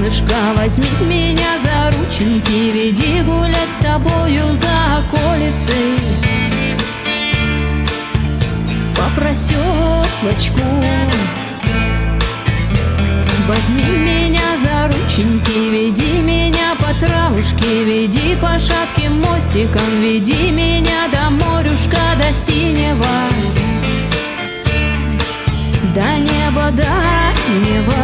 солнышко, возьми меня за рученьки, веди гулять с собою за околицей по проселочку. Возьми меня за рученьки, веди меня по травушке, веди по шатким мостикам, веди меня до морюшка, до синего, до неба, до неба.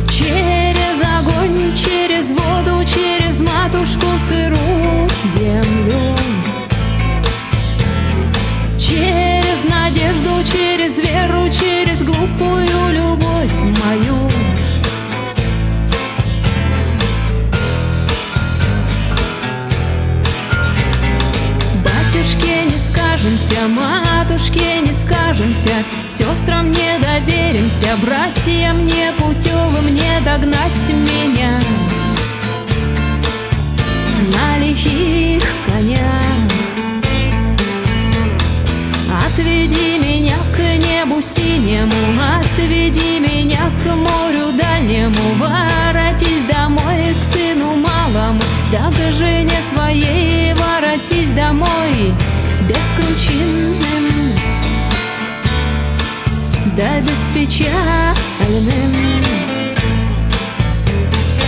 Через огонь, через воду, через матушку сырую землю, через надежду, через веру, через глупую любовь мою. Батюшке не скажемся, матушке не скажемся, сестрам не доверимся, братьям непутевым не догнать меня на лихих конях. Отведи меня к небу синему, отведи меня к морю дальнему, воротись домой к сыну малому, да к жене своей воротись домой, бескручинным, да беспечальным.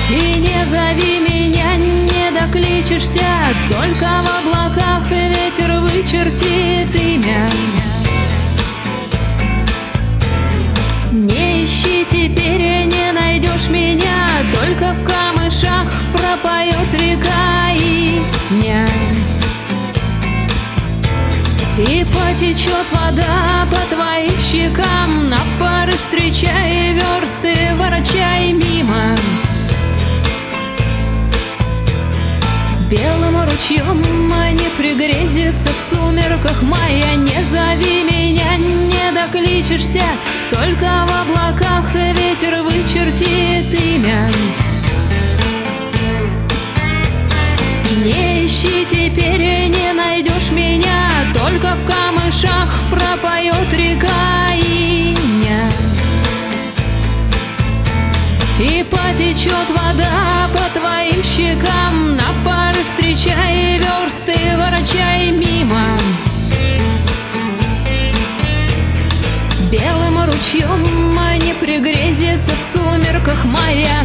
И не зови меня, не докличешься, только в облаках ветер вычертит имя. Не ищи теперь, не найдешь меня, только в камышах пропоет река Иня. И потечет вода по твоим щекам, на порыв встречай версты, ворочай мимо. Белым ручьем не пригрезится в сумерках мая. Не зови меня, не докличешься, только в облаках ветер вычертит имя. Не ищи теперь, не найдешь меня, только в камышах пропоет река Иня. И потечет вода по твоим щекам, на порыв встречай версты, ворочай мимо. Белым ручьем не пригрезится в сумерках мая.